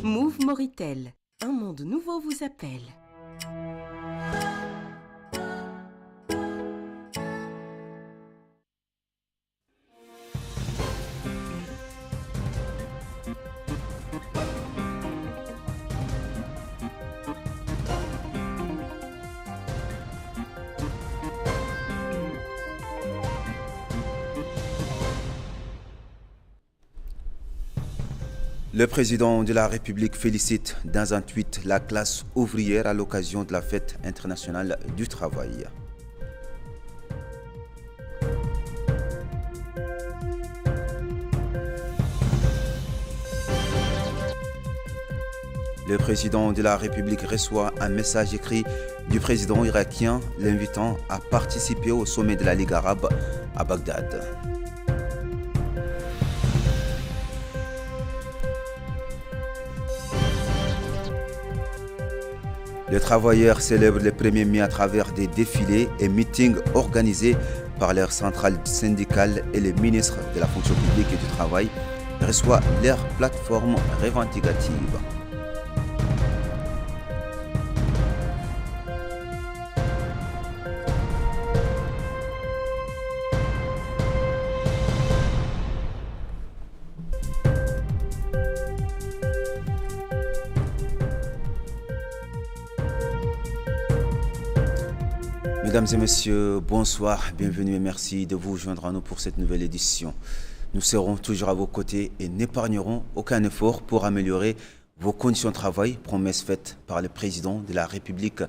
Move Moritel, un monde nouveau vous appelle. Le président de la République félicite dans un tweet la classe ouvrière à l'occasion de la fête internationale du travail. Le président de la République reçoit un message écrit du président irakien l'invitant à participer au sommet de la Ligue arabe à Bagdad. Les travailleurs célèbrent le 1er mai à travers des défilés et meetings organisés par leurs centrales syndicales et les ministres de la fonction publique et du travail reçoivent leur plateforme revendicative. Mesdames et messieurs, bonsoir, bienvenue et merci de vous joindre à nous pour cette nouvelle édition. Nous serons toujours à vos côtés et n'épargnerons aucun effort pour améliorer vos conditions de travail, promesse faite par le président de la République,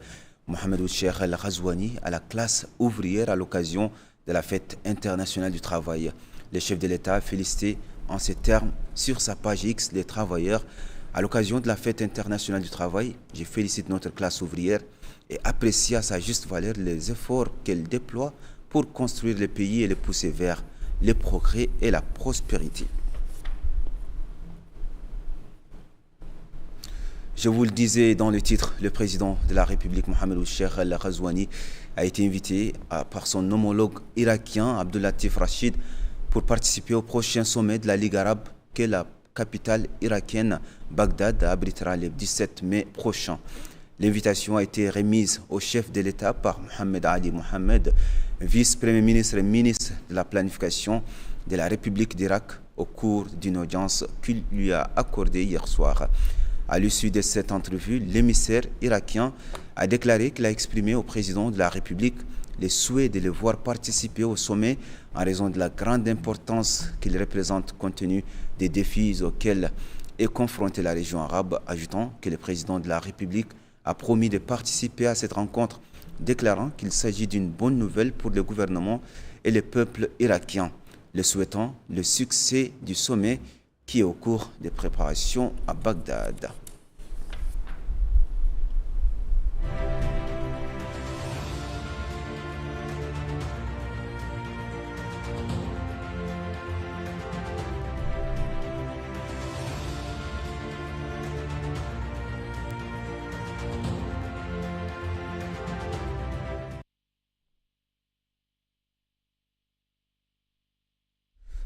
Mohamed Ould El Ghazouani, à la classe ouvrière à l'occasion de la fête internationale du travail. Le chef de l'État a félicité en ces termes sur sa page X les travailleurs à l'occasion de la fête internationale du travail. Je félicite notre classe ouvrière et apprécie à sa juste valeur les efforts qu'elle déploie pour construire le pays et le pousser vers le progrès et la prospérité. Je vous le disais dans le titre, le président de la République, Mohamed Ould El Ghazouani, a été invité par son homologue irakien, Abdulatif Rachid, pour participer au prochain sommet de la Ligue arabe que la capitale irakienne, Bagdad, abritera le 17 mai prochain. L'invitation a été remise au chef de l'État par Mohamed Ali Mohamed, vice-premier ministre et ministre de la planification de la République d'Irak, au cours d'une audience qu'il lui a accordée hier soir. À l'issue de cette entrevue, l'émissaire irakien a déclaré qu'il a exprimé au président de la République le souhait de le voir participer au sommet en raison de la grande importance qu'il représente compte tenu des défis auxquels est confrontée la région arabe, ajoutant que le président de la République a promis de participer à cette rencontre, déclarant qu'il s'agit d'une bonne nouvelle pour le gouvernement et le peuple irakien, le souhaitant le succès du sommet qui est au cours des préparations à Bagdad.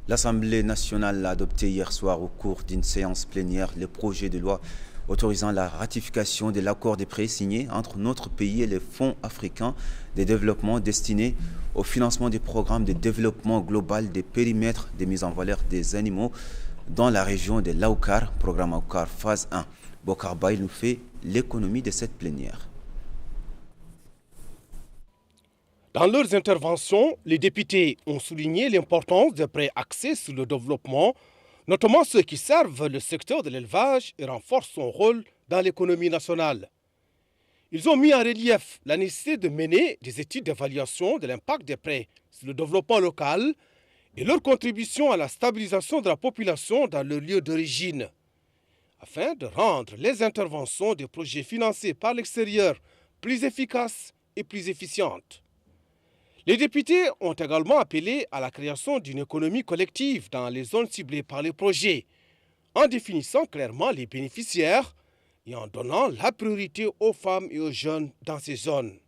L'Assemblée nationale a adopté hier soir au cours d'une séance plénière le projet de loi autorisant la ratification de l'accord de prêt signé entre notre pays et les fonds africains de développement destinés au financement des programmes de développement global des périmètres de mise en valeur des animaux dans la région de l'Aoukar, programme Aoukar phase 1. Bokar Baye nous fait l'économie de cette plénière. Dans leurs interventions, les députés ont souligné l'importance des prêts axés sur le développement, notamment ceux qui servent le secteur de l'élevage et renforcent son rôle dans l'économie nationale. Ils ont mis en relief la nécessité de mener des études d'évaluation de l'impact des prêts sur le développement local et leur contribution à la stabilisation de la population dans leur lieu d'origine, afin de rendre les interventions des projets financés par l'extérieur plus efficaces et plus efficientes. Les députés ont également appelé à la création d'une économie collective dans les zones ciblées par les projets, en définissant clairement les bénéficiaires et en donnant la priorité aux femmes et aux jeunes dans ces zones.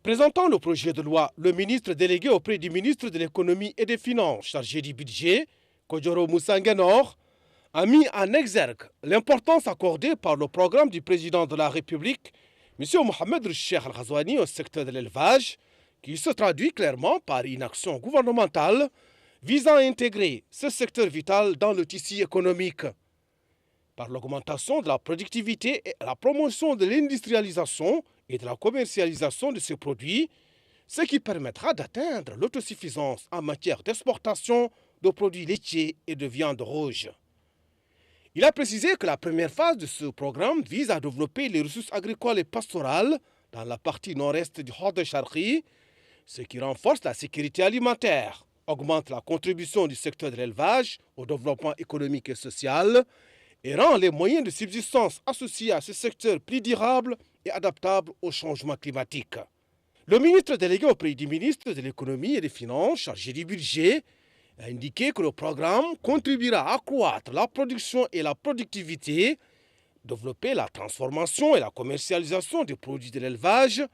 Présentant le projet de loi, le ministre délégué auprès du ministre de l'économie et des finances chargé du budget, Kodjoro Moussanguenor, a mis en exergue l'importance accordée par le programme du président de la République, M. Mohamed Cheikh Al-Ghazouani, au secteur de l'élevage, qui se traduit clairement par une action gouvernementale visant à intégrer ce secteur vital dans le tissu économique, par l'augmentation de la productivité et la promotion de l'industrialisation et de la commercialisation de ces produits, ce qui permettra d'atteindre l'autosuffisance en matière d'exportation de produits laitiers et de viande rouge. Il a précisé que la première phase de ce programme vise à développer les ressources agricoles et pastorales dans la partie nord-est du Hod Sharqi, ce qui renforce la sécurité alimentaire, augmente la contribution du secteur de l'élevage au développement économique et social et rend les moyens de subsistance associés à ce secteur plus durables et adaptables au changement climatique. Le ministre délégué auprès du ministre de l'économie et des finances chargé du budget a indiqué que le programme contribuera à accroître la production et la productivité, développer la transformation et la commercialisation des produits de l'élevage,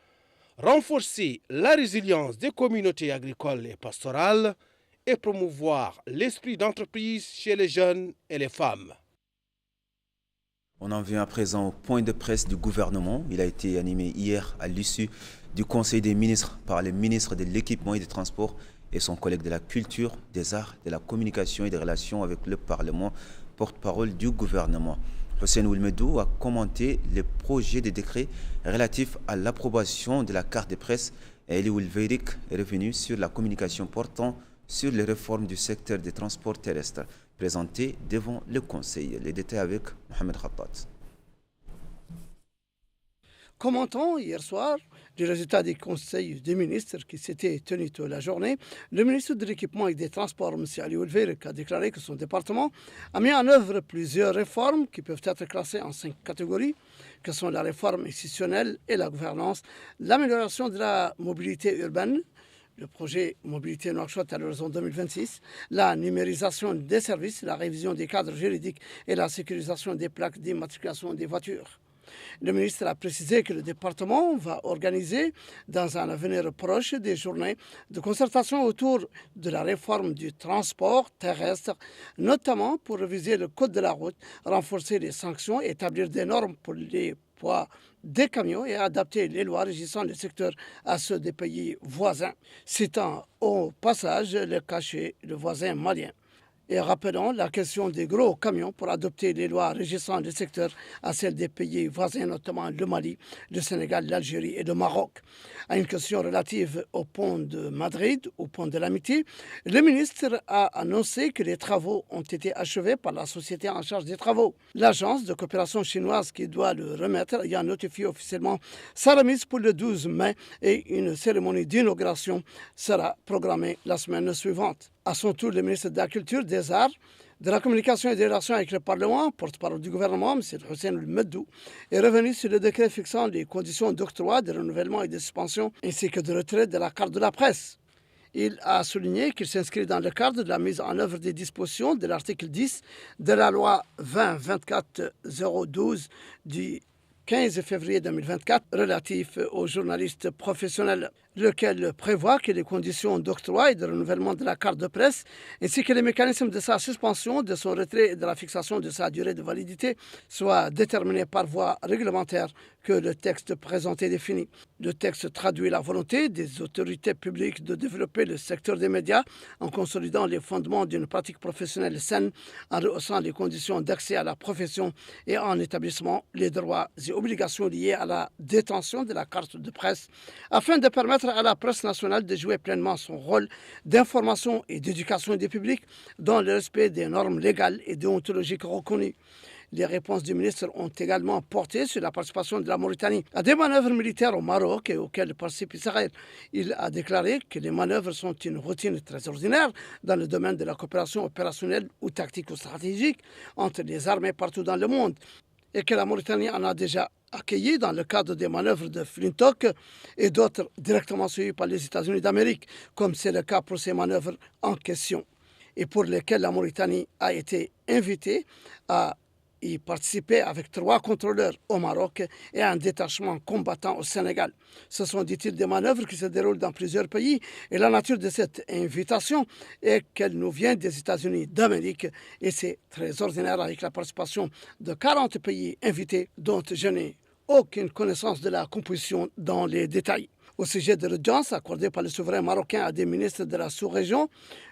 renforcer la résilience des communautés agricoles et pastorales et promouvoir l'esprit d'entreprise chez les jeunes et les femmes. On en vient à présent au point de presse du gouvernement. Il a été animé hier à l'issue du Conseil des ministres par le ministre de l'Équipement et des Transports et son collègue de la Culture, des Arts, de la Communication et des Relations avec le Parlement, porte-parole du gouvernement. Hussein Oulmedou a commenté le projet de décret relatif à l'approbation de la carte de presse et Eli Oulveirik est revenu sur la communication portant sur les réformes du secteur des transports terrestres présentées devant le Conseil. Les détails avec Mohamed Khattat. Commentant hier soir du résultat du Conseil des ministres qui s'était tenu toute la journée, le ministre de l'Équipement et des Transports, M. Ali Oulveirik, a déclaré que son département a mis en œuvre plusieurs réformes qui peuvent être classées en 5 catégories, que sont la réforme institutionnelle et la gouvernance, l'amélioration de la mobilité urbaine, le projet Mobilité Nouakchott à l'horizon 2026, la numérisation des services, la révision des cadres juridiques et la sécurisation des plaques d'immatriculation des voitures. Le ministre a précisé que le département va organiser dans un avenir proche des journées de concertation autour de la réforme du transport terrestre, notamment pour réviser le code de la route, renforcer les sanctions, établir des normes pour les poids des camions et adapter les lois régissant le secteur à ceux des pays voisins, citant au passage le cas chez le voisin malien. Et rappelons la question des gros camions pour adopter les lois régissant le secteur à celles des pays voisins, notamment le Mali, le Sénégal, l'Algérie et le Maroc. À une question relative au pont de Madrid, au pont de l'Amitié, le ministre a annoncé que les travaux ont été achevés par la société en charge des travaux. L'agence de coopération chinoise qui doit le remettre y a notifié officiellement sa remise pour le 12 mai et une cérémonie d'inauguration sera programmée la semaine suivante. À son tour, le ministre de la Culture, des Arts, de la Communication et des Relations avec le Parlement, porte-parole du gouvernement, M. Hussein Oulmedou, est revenu sur le décret fixant les conditions d'octroi, de renouvellement et de suspension, ainsi que de retrait de la carte de la presse. Il a souligné qu'il s'inscrit dans le cadre de la mise en œuvre des dispositions de l'article 10 de la loi 20-24-012 du 15 février 2024 relatif aux journalistes professionnels, lequel prévoit que les conditions d'octroi et de renouvellement de la carte de presse, ainsi que les mécanismes de sa suspension, de son retrait et de la fixation de sa durée de validité soient déterminés par voie réglementaire que le texte présenté définit. Le texte traduit la volonté des autorités publiques de développer le secteur des médias en consolidant les fondements d'une pratique professionnelle saine, en rehaussant les conditions d'accès à la profession et en établissant les droits et obligations liées à la détention de la carte de presse, afin de permettre à la presse nationale de jouer pleinement son rôle d'information et d'éducation des publics dans le respect des normes légales et déontologiques reconnues. Les réponses du ministre ont également porté sur la participation de la Mauritanie à des manœuvres militaires au Maroc et auxquelles participe Israël. Il a déclaré que les manœuvres sont une routine très ordinaire dans le domaine de la coopération opérationnelle ou tactique ou stratégique entre les armées partout dans le monde et que la Mauritanie en a déjà accueilli dans le cadre des manœuvres de Flintock et d'autres directement suivies par les États-Unis d'Amérique, comme c'est le cas pour ces manœuvres en question, et pour lesquelles la Mauritanie a été invitée à y participer avec 3 contrôleurs au Maroc et un détachement combattant au Sénégal. Ce sont, dit-il, des manœuvres qui se déroulent dans plusieurs pays et la nature de cette invitation est qu'elle nous vient des États-Unis d'Amérique et c'est très ordinaire avec la participation de 40 pays invités dont je n'ai aucune connaissance de la composition dans les détails. Au sujet de l'audience accordée par le souverain marocain à des ministres de la sous-région,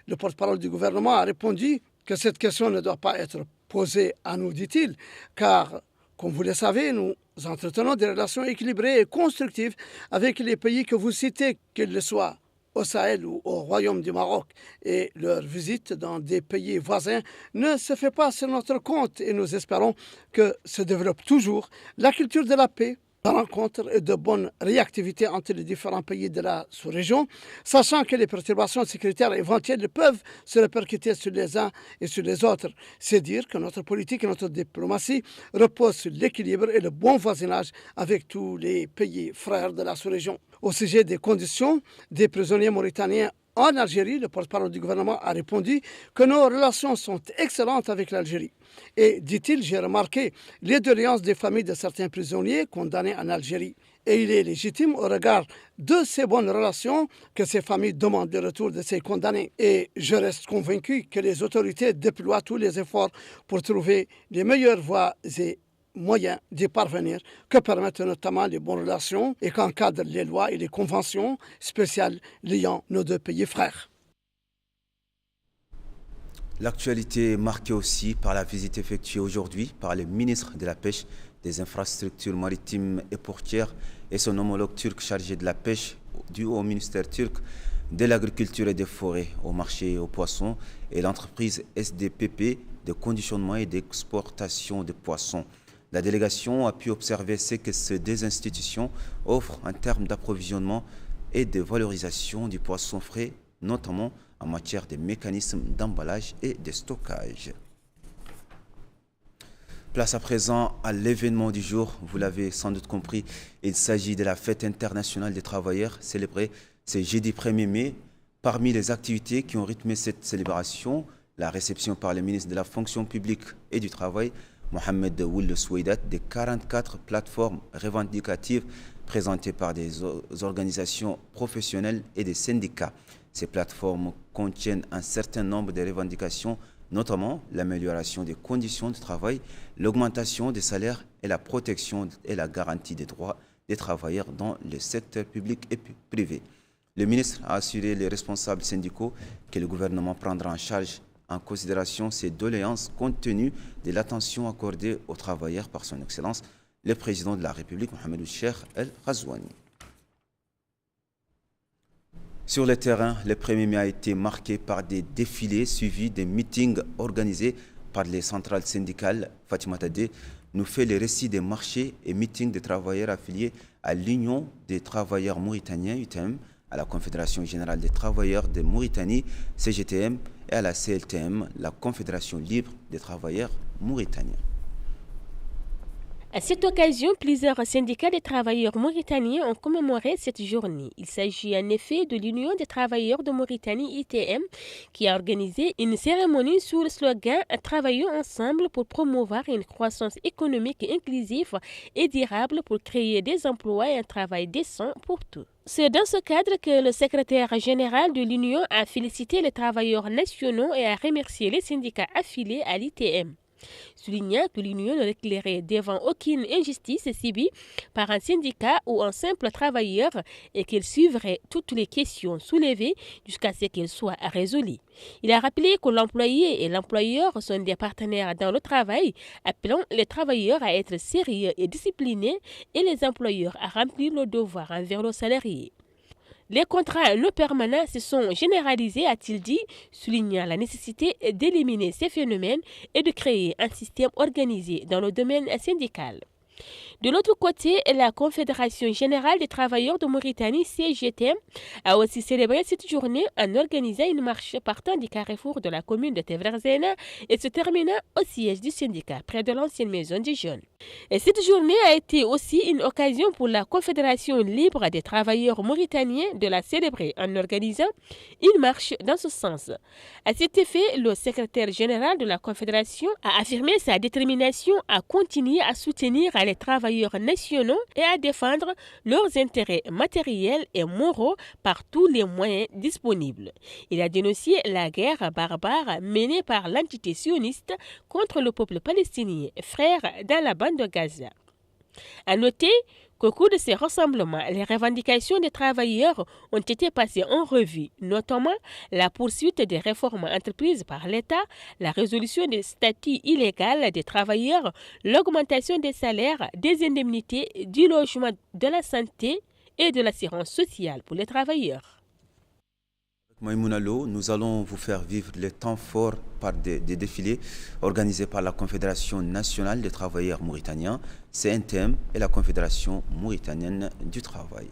le porte-parole du gouvernement a répondu que cette question ne doit pas être posée à nous, dit-il, car, comme vous le savez, nous entretenons des relations équilibrées et constructives avec les pays que vous citez, qu'ils le soient au Sahel ou au Royaume du Maroc, et leur visite dans des pays voisins ne se fait pas sur notre compte et nous espérons que se développe toujours la culture de la paix, de rencontres et de bonne réactivité entre les différents pays de la sous-région, sachant que les perturbations sécuritaires éventuelles peuvent se répercuter sur les uns et sur les autres. C'est dire que notre politique et notre diplomatie reposent sur l'équilibre et le bon voisinage avec tous les pays frères de la sous-région. Au sujet des conditions des prisonniers mauritaniens en Algérie, le porte-parole du gouvernement a répondu que nos relations sont excellentes avec l'Algérie. Et, dit-il, j'ai remarqué les doléances des familles de certains prisonniers condamnés en Algérie. Et il est légitime au regard de ces bonnes relations que ces familles demandent le retour de ces condamnés. Et je reste convaincu que les autorités déploient tous les efforts pour trouver les meilleures voies et moyens d'y parvenir, que permettent notamment les bonnes relations et qu'encadrent les lois et les conventions spéciales liant nos 2 pays frères. L'actualité est marquée aussi par la visite effectuée aujourd'hui par le ministre de la Pêche, des Infrastructures maritimes et portières et son homologue turc chargé de la pêche du haut ministère turc de l'agriculture et des forêts, au marché aux poissons et l'entreprise SDPP de conditionnement et d'exportation de poissons. La délégation a pu observer ce que ces 2 institutions offrent en termes d'approvisionnement et de valorisation du poisson frais, notamment en matière de mécanismes d'emballage et de stockage. Place à présent à l'événement du jour. Vous l'avez sans doute compris, il s'agit de la fête internationale des travailleurs célébrée ce jeudi 1er mai. Parmi les activités qui ont rythmé cette célébration, la réception par le ministre de la Fonction publique et du Travail, Mohamed Ould Soueidat, des 44 plateformes revendicatives présentées par des organisations professionnelles et des syndicats. Ces plateformes contiennent un certain nombre de revendications, notamment l'amélioration des conditions de travail, l'augmentation des salaires et la protection et la garantie des droits des travailleurs dans le secteur public et privé. Le ministre a assuré les responsables syndicaux que le gouvernement prendra en charge en considération ces doléances compte tenu de l'attention accordée aux travailleurs par son Excellence, le président de la République, Mohamed Ould Cheikh El Ghazouani. Sur le terrain, le 1er mai a été marqué par des défilés suivis des meetings organisés par les centrales syndicales. Fatima Tadé nous fait le récit des marchés et meetings des travailleurs affiliés à l'Union des travailleurs mauritaniens, UTM, à la Confédération générale des travailleurs de Mauritanie, CGTM, et à la CLTM, la Confédération libre des travailleurs mauritaniens. À cette occasion, plusieurs syndicats des travailleurs mauritaniens ont commémoré cette journée. Il s'agit en effet de l'Union des travailleurs de Mauritanie, ITM, qui a organisé une cérémonie sous le slogan « Travaillons ensemble pour promouvoir une croissance économique inclusive et durable pour créer des emplois et un travail décent pour tous ». C'est dans ce cadre que le secrétaire général de l'Union a félicité les travailleurs nationaux et a remercié les syndicats affiliés à l'ITM. Soulignant que l'Union ne reculerait devant aucune injustice subie par un syndicat ou un simple travailleur et qu'elle suivrait toutes les questions soulevées jusqu'à ce qu'elles soient résolues. Il a rappelé que l'employé et l'employeur sont des partenaires dans le travail, appelant les travailleurs à être sérieux et disciplinés et les employeurs à remplir leurs devoirs envers leurs salariés. Les contrats non permanents se sont généralisés, a-t-il dit, soulignant la nécessité d'éliminer ces phénomènes et de créer un système organisé dans le domaine syndical. De l'autre côté, la Confédération générale des travailleurs de Mauritanie, CGTM, a aussi célébré cette journée en organisant une marche partant du carrefour de la commune de Tevrerzena et se terminant au siège du syndicat près de l'ancienne maison des jeunes. Et cette journée a été aussi une occasion pour la Confédération libre des travailleurs mauritaniens de la célébrer en organisant une marche dans ce sens. À cet effet, le secrétaire général de la Confédération a affirmé sa détermination à continuer à soutenir les travailleurs nationaux et à défendre leurs intérêts matériels et moraux par tous les moyens disponibles. Il a dénoncé la guerre barbare menée par l'entité sioniste contre le peuple palestinien, frère dans la bande de Gaza. À noter qu'au cours de ces rassemblements, les revendications des travailleurs ont été passées en revue, notamment la poursuite des réformes entreprises par l'État, la résolution des statuts illégaux des travailleurs, l'augmentation des salaires, des indemnités, du logement, de la santé et de l'assurance sociale pour les travailleurs. Maïmouna Lo, nous allons vous faire vivre les temps forts par des défilés organisés par la Confédération nationale des travailleurs mauritaniens, CNTM, et la Confédération mauritanienne du travail.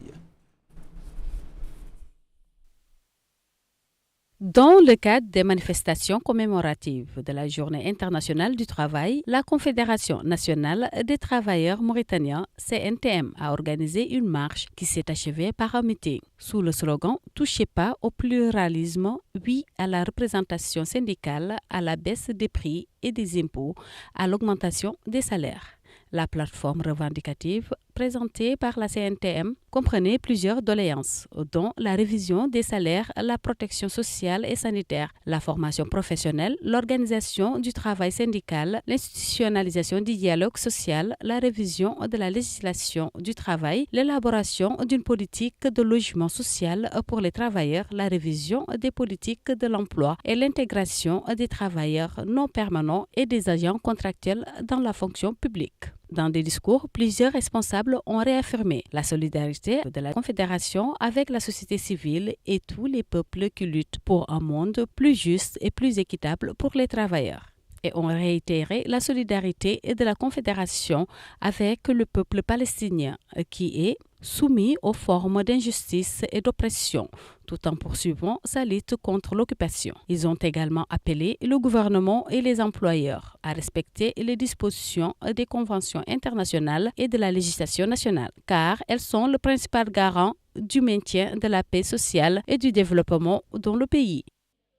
Dans le cadre des manifestations commémoratives de la Journée internationale du travail, la Confédération nationale des travailleurs mauritaniens, CNTM, a organisé une marche qui s'est achevée par un meeting sous le slogan « Touchez pas au pluralisme, oui à la représentation syndicale, à la baisse des prix et des impôts, à l'augmentation des salaires ». La plateforme revendicative présentée par la CNTM comprenait plusieurs doléances, dont la révision des salaires, la protection sociale et sanitaire, la formation professionnelle, l'organisation du travail syndical, l'institutionnalisation du dialogue social, la révision de la législation du travail, l'élaboration d'une politique de logement social pour les travailleurs, la révision des politiques de l'emploi et l'intégration des travailleurs non permanents et des agents contractuels dans la fonction publique. Dans des discours, plusieurs responsables ont réaffirmé la solidarité de la Confédération avec la société civile et tous les peuples qui luttent pour un monde plus juste et plus équitable pour les travailleurs. Et ont réitéré la solidarité de la Confédération avec le peuple palestinien qui est soumis aux formes d'injustice et d'oppression, tout en poursuivant sa lutte contre l'occupation. Ils ont également appelé le gouvernement et les employeurs à respecter les dispositions des conventions internationales et de la législation nationale, car elles sont le principal garant du maintien de la paix sociale et du développement dans le pays.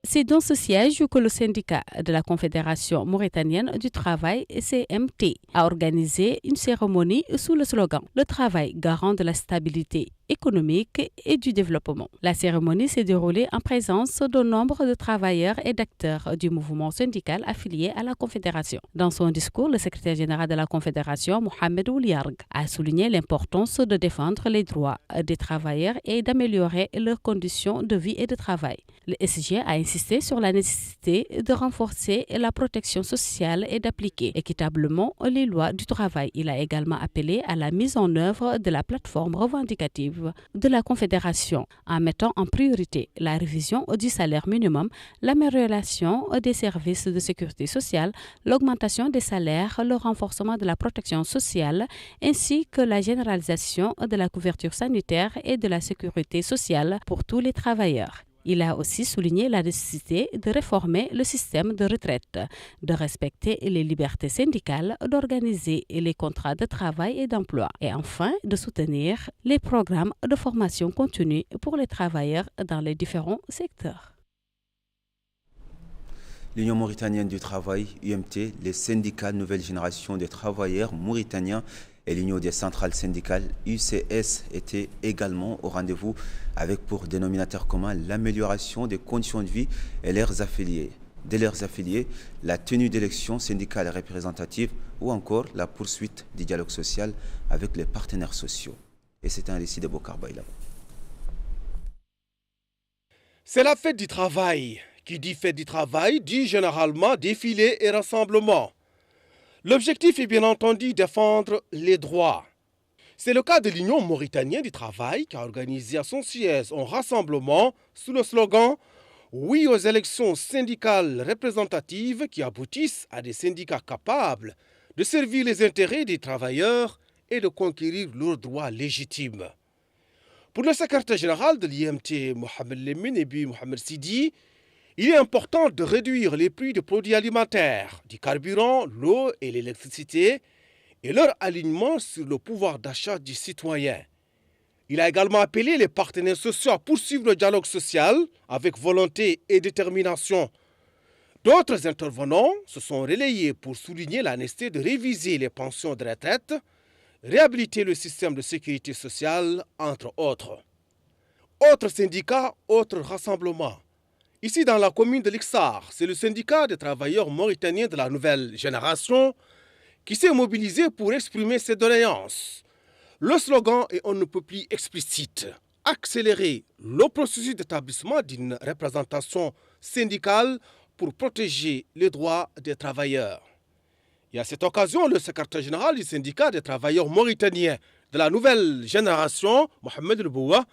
C'est dans ce siège que le syndicat de la Confédération mauritanienne du travail, CMT, a organisé une cérémonie sous le slogan « Le travail garant de la stabilité économique et du développement ». La cérémonie s'est déroulée en présence de nombre de travailleurs et d'acteurs du mouvement syndical affilié à la Confédération. Dans son discours, le secrétaire général de la Confédération, Mohamed Ouliarg, a souligné l'importance de défendre les droits des travailleurs et d'améliorer leurs conditions de vie et de travail. Le SG a insisté sur la nécessité de renforcer la protection sociale et d'appliquer équitablement les lois du travail. Il a également appelé à la mise en œuvre de la plateforme revendicative de la Confédération en mettant en priorité la révision du salaire minimum, l'amélioration des services de sécurité sociale, l'augmentation des salaires, le renforcement de la protection sociale ainsi que la généralisation de la couverture sanitaire et de la sécurité sociale pour tous les travailleurs. Il a aussi souligné la nécessité de réformer le système de retraite, de respecter les libertés syndicales, d'organiser les contrats de travail et d'emploi et enfin de soutenir les programmes de formation continue pour les travailleurs dans les différents secteurs. L'Union mauritanienne du travail, UMT, les syndicats Nouvelle Génération des travailleurs mauritaniens et l'Union des centrales syndicales UCS étaient également au rendez-vous avec pour dénominateur commun l'amélioration des conditions de vie et leurs affiliés. De leurs affiliés, la tenue d'élections syndicales représentatives ou encore la poursuite du dialogue social avec les partenaires sociaux. Et c'est un récit de Bokar Baïla. C'est la fête du travail. Qui dit fête du travail dit généralement défilé et rassemblement. L'objectif est bien entendu défendre les droits. C'est le cas de l'Union mauritanienne du travail qui a organisé à son siège un rassemblement sous le slogan « Oui aux élections syndicales représentatives qui aboutissent à des syndicats capables de servir les intérêts des travailleurs et de conquérir leurs droits légitimes. Pour le secrétaire général de l'IMT, Mohamed Lemine et Mohamed Sidi, il est important de réduire les prix des produits alimentaires, du carburant, l'eau et l'électricité et leur alignement sur le pouvoir d'achat du citoyen. Il a également appelé les partenaires sociaux à poursuivre le dialogue social avec volonté et détermination. D'autres intervenants se sont relayés pour souligner la nécessité de réviser les pensions de retraite, réhabiliter le système de sécurité sociale, entre autres. Autres syndicats, autres rassemblements. Ici, dans la commune de Lixar, c'est le syndicat des travailleurs mauritaniens de la nouvelle génération qui s'est mobilisé pour exprimer ses doléances. Le slogan est on ne peut plus explicite. Accélérer le processus d'établissement d'une représentation syndicale pour protéger les droits des travailleurs. Et à cette occasion, le secrétaire général du syndicat des travailleurs mauritaniens de la nouvelle génération, Mohamed Boua,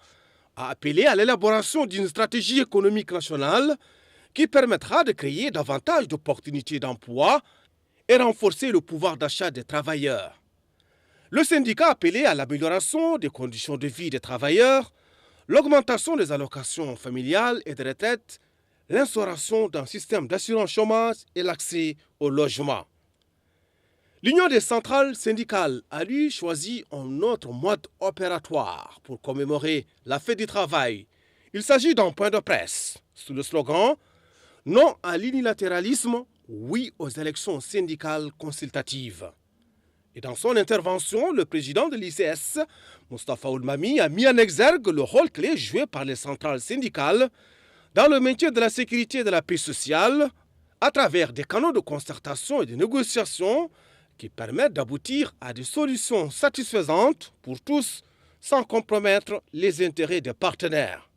a appelé à l'élaboration d'une stratégie économique nationale qui permettra de créer davantage d'opportunités d'emploi et renforcer le pouvoir d'achat des travailleurs. Le syndicat a appelé à l'amélioration des conditions de vie des travailleurs, l'augmentation des allocations familiales et de retraite, l'instauration d'un système d'assurance chômage et l'accès au logement. L'Union des centrales syndicales a lui choisi un autre mode opératoire pour commémorer la fête du travail. Il s'agit d'un point de presse sous le slogan « Non à l'unilatéralisme, oui aux élections syndicales consultatives ». Et dans son intervention, le président de l'ICS, Moustapha Oulmami, a mis en exergue le rôle clé joué par les centrales syndicales dans le maintien de la sécurité et de la paix sociale à travers des canaux de concertation et de négociation qui permettent d'aboutir à des solutions satisfaisantes pour tous sans compromettre les intérêts des partenaires.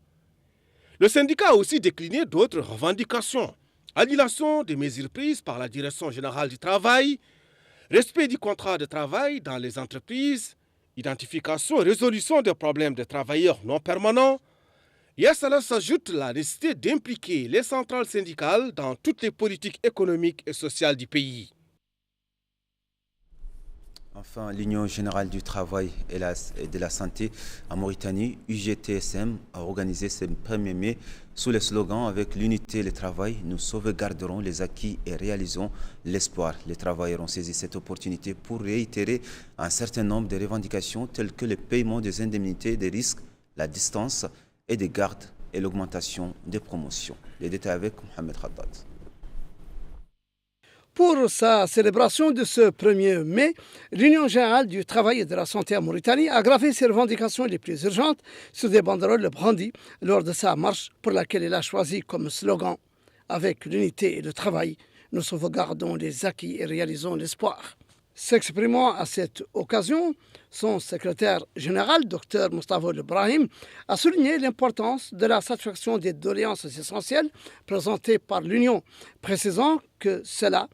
Le syndicat a aussi décliné d'autres revendications. Annulation des mesures prises par la Direction générale du travail, respect du contrat de travail dans les entreprises, identification et résolution des problèmes des travailleurs non permanents. Et à cela s'ajoute la nécessité d'impliquer les centrales syndicales dans toutes les politiques économiques et sociales du pays. Enfin, l'Union générale du travail et de la santé en Mauritanie, UGTSM, a organisé ce 1er mai sous le slogan « Avec l'unité et le travail, nous sauvegarderons les acquis et réalisons l'espoir ». Les travailleurs ont saisi cette opportunité pour réitérer un certain nombre de revendications telles que le paiement des indemnités des risques, la distance et des gardes et l'augmentation des promotions. Les détails avec Mohamed Khaddad. Pour sa célébration de ce 1er mai, l'Union générale du travail et de la santé en Mauritanie a gravé ses revendications les plus urgentes sur des banderoles brandies lors de sa marche pour laquelle elle a choisi comme slogan « Avec l'unité et le travail, nous sauvegardons les acquis et réalisons l'espoir ». S'exprimant à cette occasion, son secrétaire général, Dr Moustapha Ibrahim, a souligné l'importance de la satisfaction des doléances essentielles présentées par l'Union, précisant que cela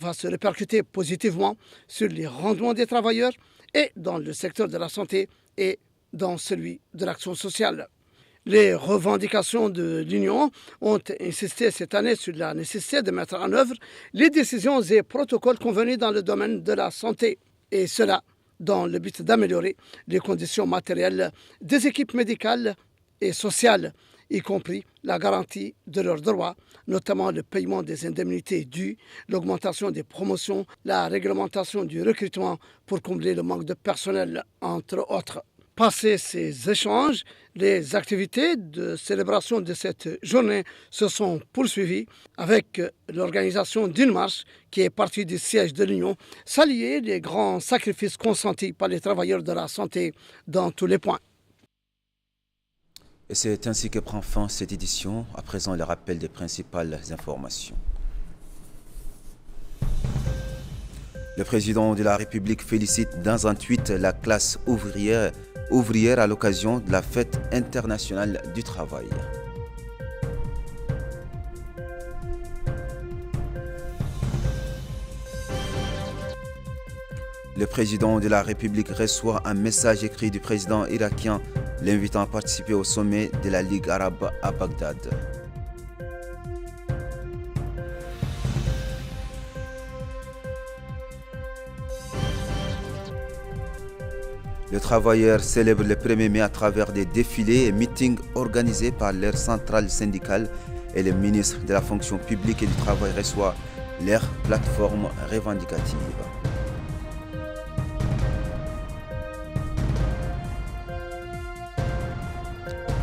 va se répercuter positivement sur les rendements des travailleurs et dans le secteur de la santé et dans celui de l'action sociale. Les revendications de l'Union ont insisté cette année sur la nécessité de mettre en œuvre les décisions et protocoles convenus dans le domaine de la santé, et cela dans le but d'améliorer les conditions matérielles des équipes médicales et sociales, y compris la garantie de leurs droits, notamment le paiement des indemnités dues, l'augmentation des promotions, la réglementation du recrutement pour combler le manque de personnel, entre autres. Passé ces échanges, les activités de célébration de cette journée se sont poursuivies avec l'organisation d'une marche qui est partie du siège de l'Union, saluer les grands sacrifices consentis par les travailleurs de la santé dans tous les points. Et c'est ainsi que prend fin cette édition. À présent, le rappel des principales informations. Le président de la République félicite dans un tweet la classe ouvrière à l'occasion de la fête internationale du travail. Le président de la République reçoit un message écrit du président irakien l'invitant à participer au sommet de la Ligue arabe à Bagdad. Les travailleurs célèbrent le 1er mai à travers des défilés et meetings organisés par leur centrale syndicale et le ministre de la fonction publique et du travail reçoit leur plateforme revendicative.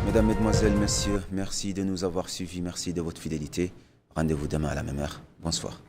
Mesdames, Mesdemoiselles, Messieurs, merci de nous avoir suivis, merci de votre fidélité. Rendez-vous demain à la même heure. Bonsoir.